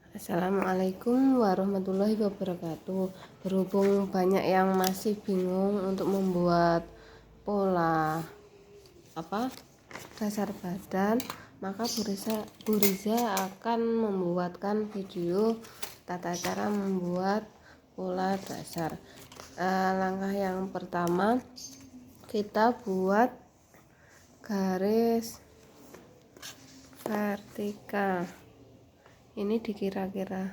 Assalamualaikum warahmatullahi wabarakatuh. Berhubung banyak yang masih bingung untuk membuat pola dasar badan, maka Bu Riza akan membuatkan video tata cara membuat pola dasar. Langkah yang pertama, kita buat garis vertikal. Ini dikira-kira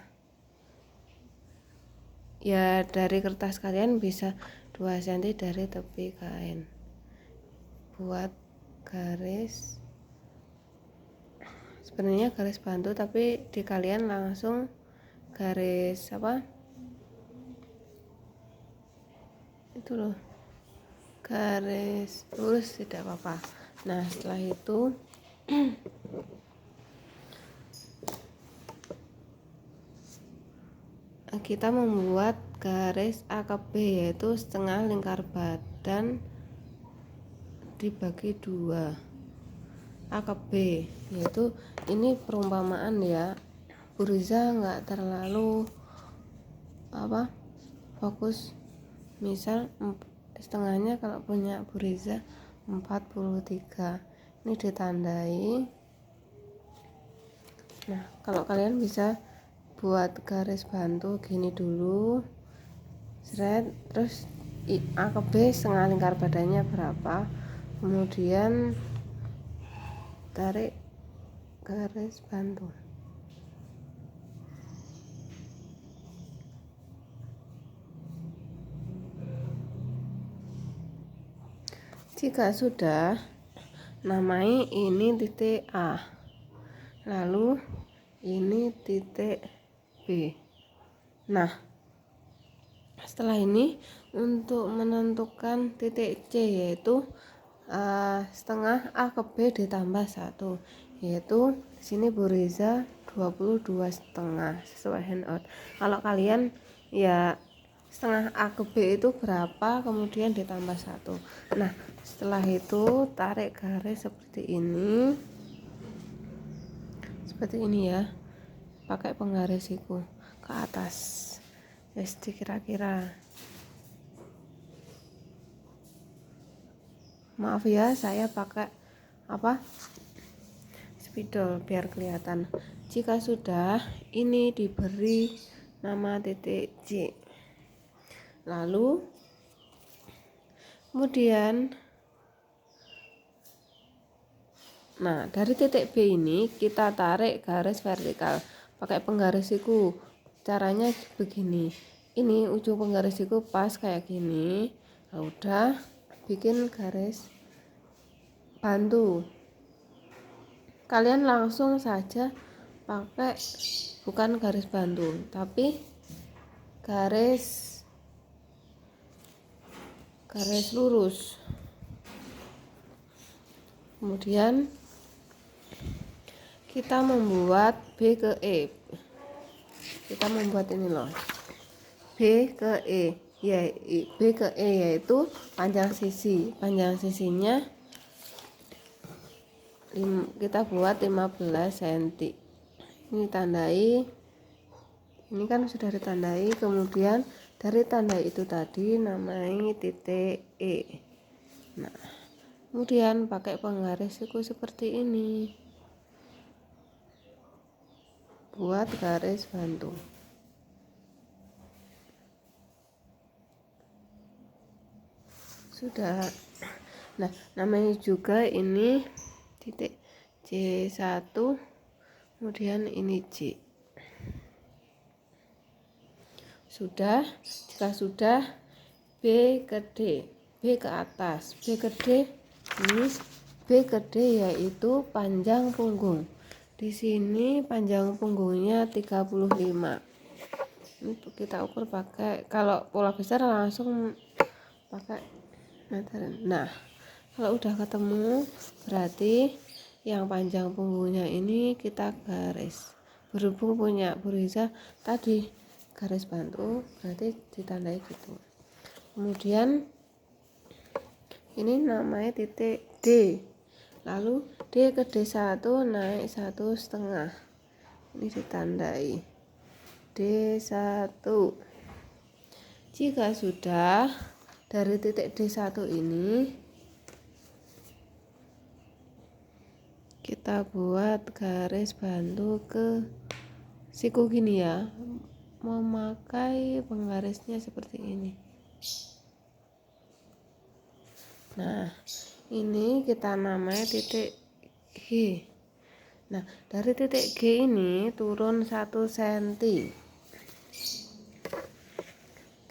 ya, dari kertas kalian bisa 2 cm dari tepi kain. Buat garis, sebenarnya garis bantu, tapi di kalian langsung garis itu loh, garis lurus tidak apa-apa. Nah, setelah itu kita membuat garis A ke B, yaitu setengah lingkar badan dibagi 2. A ke B, yaitu ini perumpamaan ya, Bu Riza nggak terlalu fokus. Misal setengahnya kalau punya Bu Riza 43, ini ditandai. Nah, kalau kalian bisa buat garis bantu gini dulu, terus A ke B setengah lingkar badannya berapa, kemudian tarik garis bantu. Jika sudah, namai ini titik A, lalu ini titik B. Nah, setelah ini untuk menentukan titik C, yaitu setengah A ke B ditambah 1, yaitu di sini Bu Riza 22,5 sesuai handout. Kalau kalian ya setengah A ke B itu berapa, kemudian ditambah 1. Nah, setelah itu tarik garis seperti ini ya, pakai penggarisiku ke atas. Jadi kira-kira, maaf ya, saya pakai spidol biar kelihatan. Jika sudah, ini diberi nama titik C. Lalu kemudian, nah, dari titik B ini kita tarik garis vertikal pakai penggarisiku. Caranya begini, ini ujung penggarisiku pas kayak gini. Nah, udah bikin garis bantu. Kalian langsung saja pakai bukan garis bantu, tapi garis lurus. Kemudian kita membuat B ke E. Kita membuat ini loh, B ke E. Ya, B ke E yaitu panjang sisi. Panjang sisinya kita buat 15 cm. Ini tandai. Ini kan sudah ditandai. Kemudian dari tanda itu tadi namai titik E. Nah, kemudian pakai penggarisku seperti ini, buat garis bantu. Sudah. Nah, namanya juga ini titik C1, kemudian ini C. Sudah. Jika sudah, B ke D, B ke atas, B ke D. Ini B ke D yaitu panjang punggung. Di sini panjang punggungnya 35. Ini kita ukur pakai, kalau pola besar langsung pakai meter. Nah, kalau udah ketemu, berarti yang panjang punggungnya ini kita garis. Berhubung punya Bu Riza tadi garis bantu, berarti ditandai gitu. Kemudian ini namanya titik D, lalu D ke D1 naik 1,5. Ini ditandai. D1. Jika sudah, dari titik D1 ini kita buat garis bantu ke siku gini ya, memakai penggarisnya seperti ini. Nah, ini kita namai titik G. Nah, dari titik G ini turun 1 cm.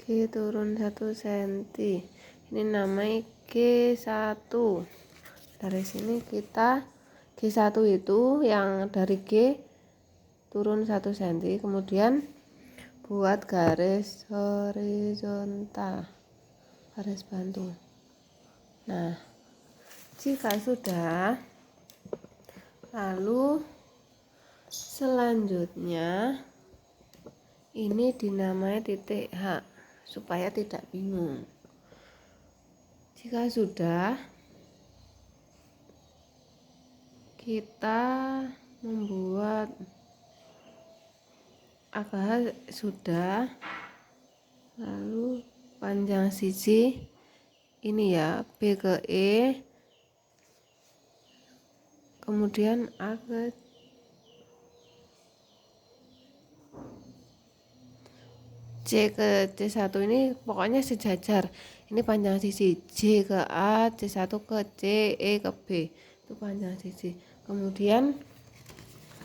G turun 1 cm. Ini namanya G1. Dari sini kita G1 itu yang dari G turun 1 cm, kemudian buat garis horizontal, garis bantu. Nah, jika sudah, lalu selanjutnya ini dinamai titik H supaya tidak bingung. Jika sudah, kita membuat agak sudah, lalu panjang sisi ini ya, B ke E, kemudian A ke C ke C1 ini pokoknya sejajar. Ini panjang sisi, J ke A, C1 ke C, E ke B, itu panjang sisi. Kemudian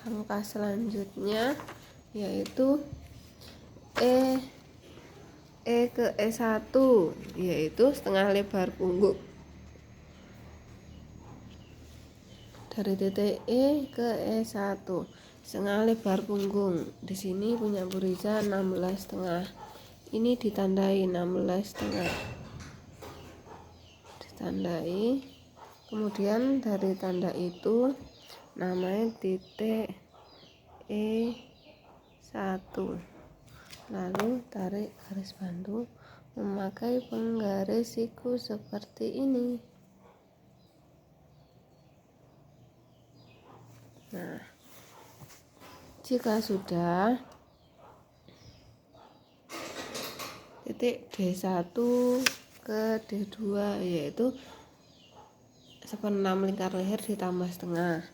langkah selanjutnya yaitu E ke E1, yaitu setengah lebar punggung. Dari titik E ke E1 setengah lebar punggung. Di sini punya Bu Riza 16,5. Ini ditandai 16,5. Ditandai. Kemudian dari tanda itu namanya titik E1. Lalu tarik garis bantu memakai penggaris siku seperti ini. Nah, jika sudah, titik D1 ke D2 yaitu 1/6 lingkar leher ditambah setengah.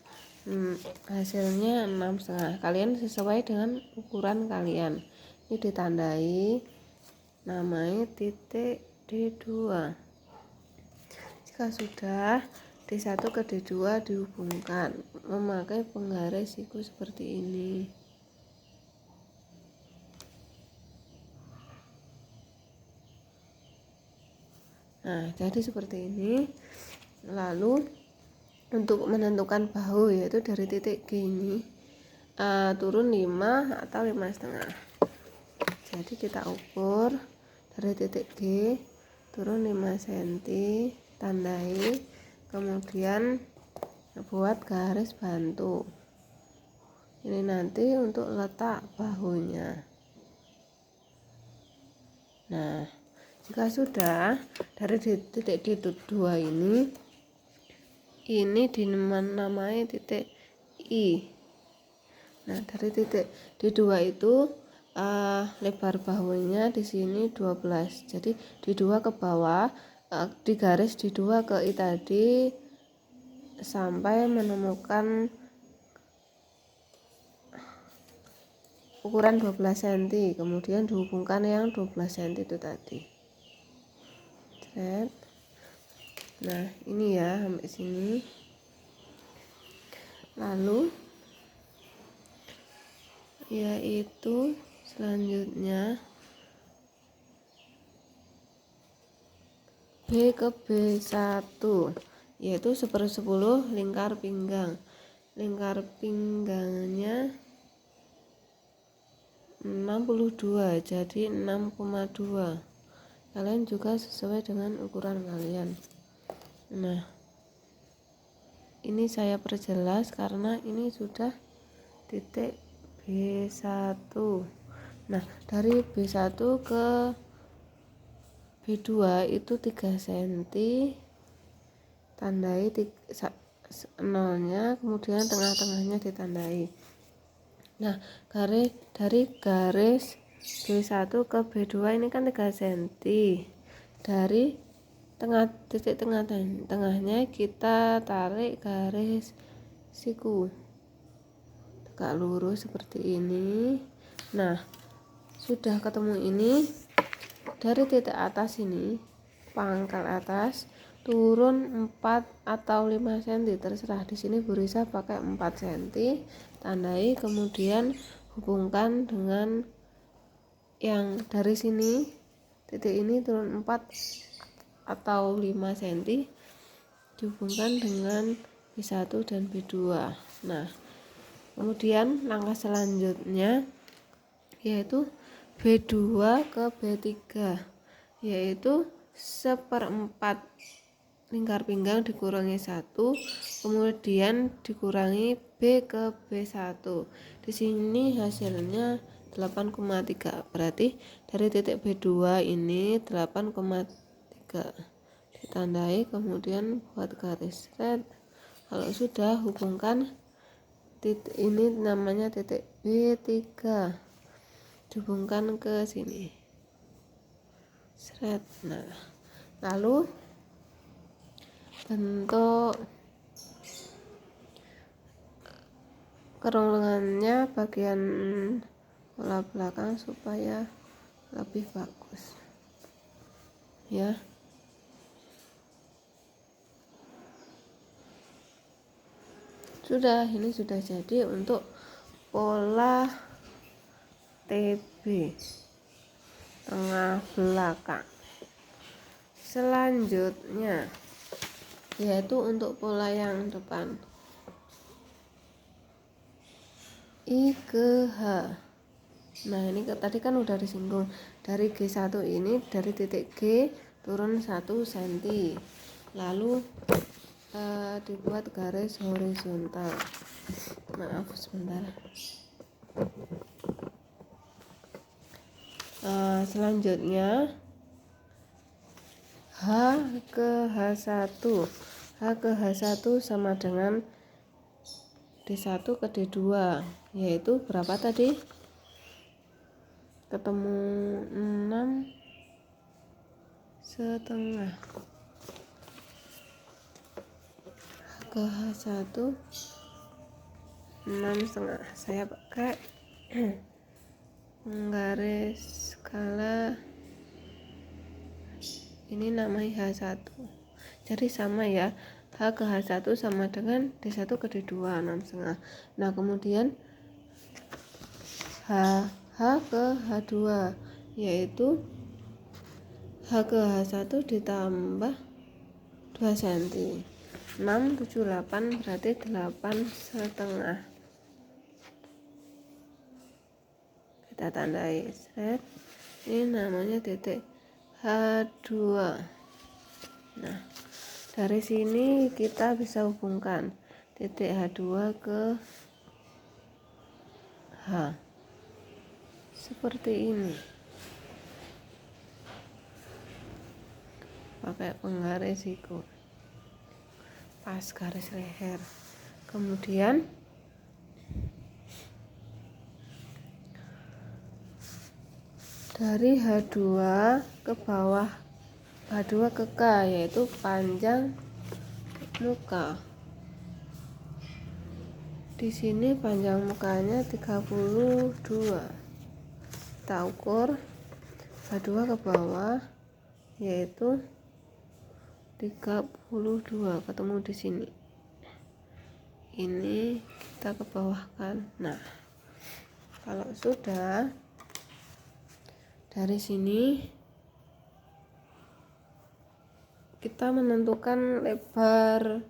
Hasilnya 6,5. Kalian sesuai dengan ukuran kalian. Ini ditandai namanya titik D2. Jika sudah, D1 ke D2 dihubungkan memakai penggaris siku seperti ini. Nah, jadi seperti ini. Lalu untuk menentukan bahu yaitu dari titik G ini turun 5 atau 5,5. Jadi kita ukur dari titik G turun 5 cm, tandai, kemudian buat garis bantu. Ini nanti untuk letak bahunya. Nah, jika sudah, dari titik D2 ini dinamai titik I. Nah, dari titik D2 itu lebar bahunya di sini 12. Jadi D2 ke bawah, digaris D2 ke I tadi sampai menemukan ukuran 12 cm, kemudian dihubungkan yang 12 cm itu tadi. Nah, ini ya sampai sini. Lalu yaitu selanjutnya B ke B1 yaitu 1/10 lingkar pinggang. Lingkar pinggangnya 62, jadi 6,2. Kalian juga sesuai dengan ukuran kalian. Nah, ini saya perjelas karena ini sudah titik B1. Nah, dari B1 ke B2 itu 3 cm, tandai nolnya, kemudian tengah-tengahnya ditandai. Nah, dari garis B1 ke B2 ini kan 3 cm. Dari titik tengahnya kita tarik garis siku. Tegak lurus seperti ini. Nah, sudah ketemu ini. Dari titik atas ini, pangkal atas, turun 4 atau 5 cm, terserah. Di sini Bu Risa pakai 4 cm, tandai, kemudian hubungkan dengan yang dari sini, titik ini turun 4 atau 5 cm, dihubungkan dengan B1 dan B2. Nah, kemudian langkah selanjutnya yaitu B2 ke B3, yaitu 1/4 lingkar pinggang dikurangi 1, kemudian dikurangi B ke B1. Di sini hasilnya 8,3. Berarti dari titik B2 ini 8,3. Ditandai, kemudian buat garis red. Kalau sudah, hubungkan titik ini, namanya titik B3, dihubungkan ke sini. Seret. Nah, lalu bentuk kerongkongannya bagian pola belakang supaya lebih bagus ya. Ini sudah jadi untuk pola TB tengah belakang. Selanjutnya yaitu untuk pola yang depan, I ke H. Nah, ini tadi kan udah disinggung, dari G1 ini, dari titik G turun 1 cm, lalu dibuat garis horizontal. Maaf sebentar. Selanjutnya H ke H1. H ke H1 sama dengan D1 ke D2, yaitu berapa tadi? Ketemu 6,5. H ke H1 6,5. Saya pakai garis skala ini, namanya H1. Jadi sama ya, H ke H1 sama dengan D1 ke D2 6,5. Nah, kemudian H ke H2, yaitu H ke H1 ditambah 2 cm. 6, 7, 8, berarti 8,5. Kita tandai set. Ini namanya titik H2. Nah, dari sini kita bisa hubungkan titik H2 ke H seperti ini, pakai penggaris siku pas garis leher. Kemudian dari H2 ke bawah, H2 ke K, yaitu panjang muka. Di sini panjang mukanya 32. Kita ukur H2 ke bawah, yaitu 32, ketemu di sini. Ini kita ke bawah kan. Nah, kalau sudah, dari sini kita menentukan lebar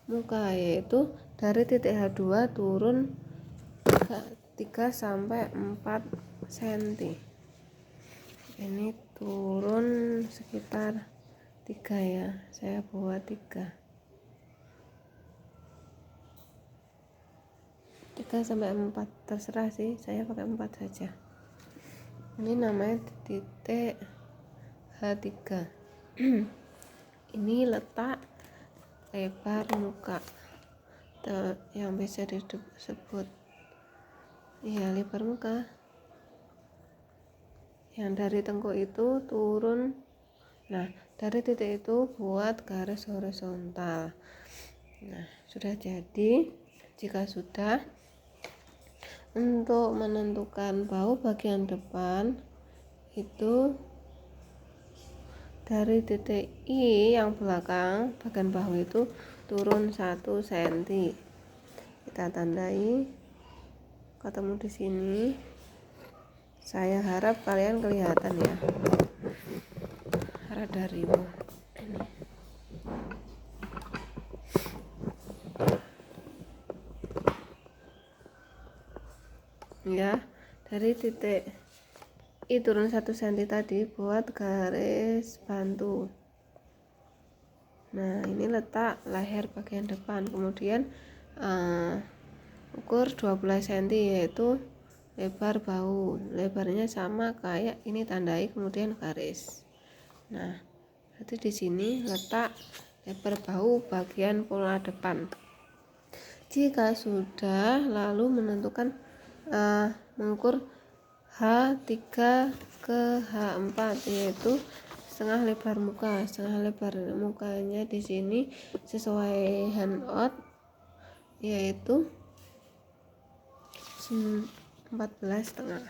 muka, yaitu dari titik H2 turun 3 sampai 4 cm. Ini turun sekitar 3 ya, saya buat 3 sampai 4, terserah sih, saya pakai 4 saja. Ini namanya titik H3. Ini letak lebar muka yang bisa disebut ya lebar muka. Yang dari tengkuk itu turun. Nah, dari titik itu buat garis horizontal. Nah, sudah jadi. Jika sudah, untuk menentukan bahu bagian depan itu dari titik I yang belakang bagian bahu itu turun 1 cm. Kita tandai ketemu di sini. Saya harap kalian kelihatan ya. Rada riuh ini. Ya, dari titik I turun 1 cm tadi buat garis bantu. Nah, ini letak leher bagian depan, kemudian ukur 12 cm yaitu lebar bahu. Lebarnya sama kayak ini, tandai kemudian garis. Nah, berarti di sini letak lebar bahu bagian pola depan. Jika sudah, lalu menentukan mengukur H3 ke H4 yaitu setengah lebar muka. Setengah lebar mukanya di sini sesuai handout yaitu 14,5.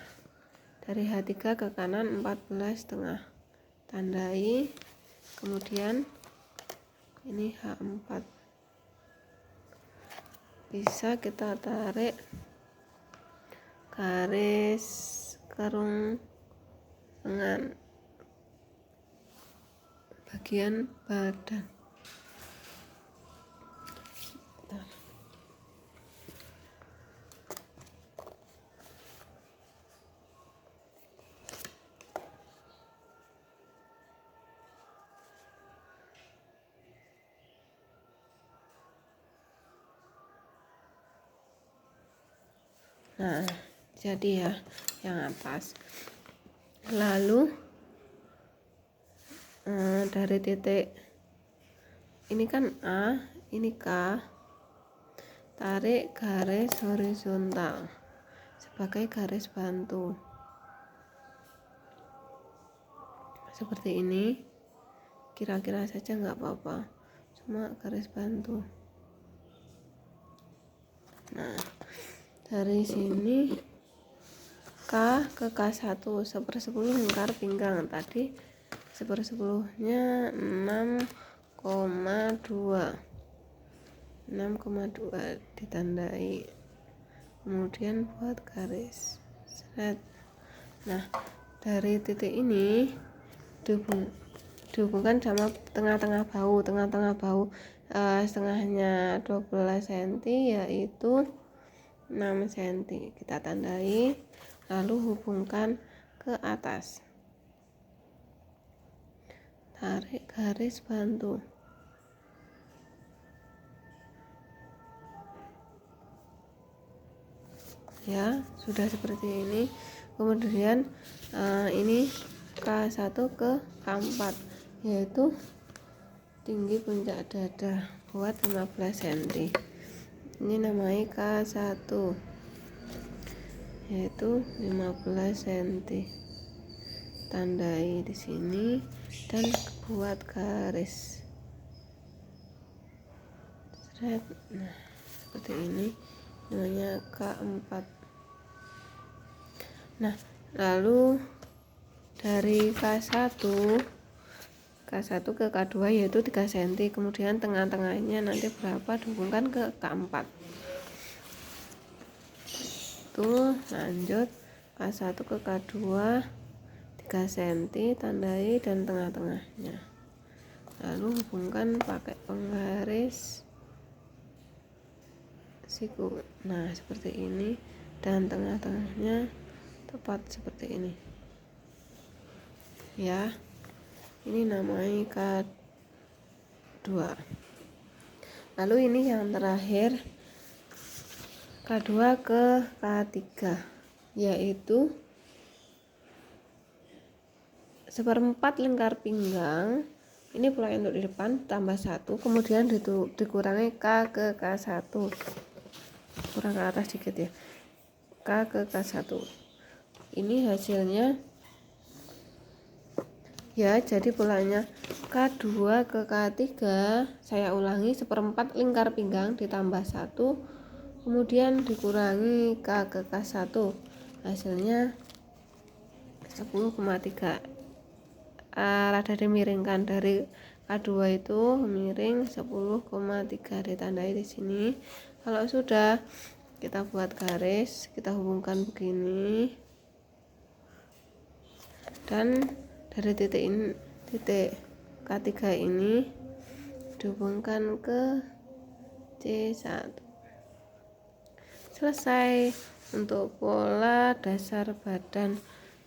Dari H3 ke kanan 14,5. Tandai, kemudian ini H4. Bisa kita tarik garis kerung lengan bagian badan. Nah, jadi ya yang atas. Lalu dari titik ini kan A, ini K, tarik garis horizontal sebagai garis bantu seperti ini. Kira-kira saja nggak apa-apa, cuma garis bantu. Nah, dari sini K ke K1 1/10 lingkar pinggang. Tadi 1/10-nya 6,2 ditandai, kemudian buat garis seret. Nah, dari titik ini dihubungkan sama tengah-tengah bahu. Setengahnya 12 cm yaitu 6 cm. Kita tandai, lalu hubungkan ke atas, tarik garis bantu. Ya, sudah seperti ini. Kemudian ini K1 ke K4 yaitu tinggi puncak dada buat 15 cm. Ini namanya K1 yaitu 15 cm. Tandai di sini dan buat garis seret. Nah, seperti ini namanya K4. Nah, lalu dari K1 ke K2 yaitu 3 cm, kemudian tengah-tengahnya nanti berapa dihubungkan ke K4. Tuh, lanjut K1 ke K2 3 cm, tandai dan tengah-tengahnya. Lalu hubungkan pakai penggaris siku. Nah, seperti ini, dan tengah-tengahnya tepat seperti ini. Ya, ini namanya K2. Lalu ini yang terakhir K2 ke K3 yaitu 1/4 lingkar pinggang. Ini pula untuk di depan tambah 1, kemudian dikurangi K ke K1, kurang ke atas dikit ya. K ke K1. Ini hasilnya ya, jadi polanya K2 ke K3. Saya ulangi, 1/4 lingkar pinggang ditambah 1, kemudian dikurangi K ke K1, hasilnya 10,3. Rada dimiringkan, dari K2 itu miring 10,3, ditandai di sini. Kalau sudah, kita buat garis, kita hubungkan begini, dan dari titik ini, titik K3 ini dihubungkan ke C1. Selesai untuk pola dasar badan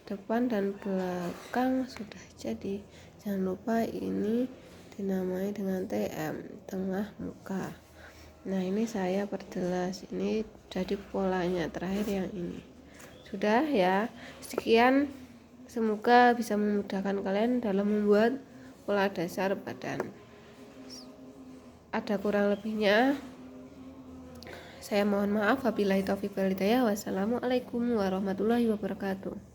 depan dan belakang sudah jadi. Jangan lupa ini dinamai dengan TM, tengah muka. Nah, ini saya perjelas, ini jadi polanya terakhir yang ini. Sudah ya, sekian, semoga bisa memudahkan kalian dalam membuat pola dasar badan. Ada kurang lebihnya, saya mohon maaf. Wabillahi taufiq wal hidayah. Wassalamualaikum warahmatullahi wabarakatuh.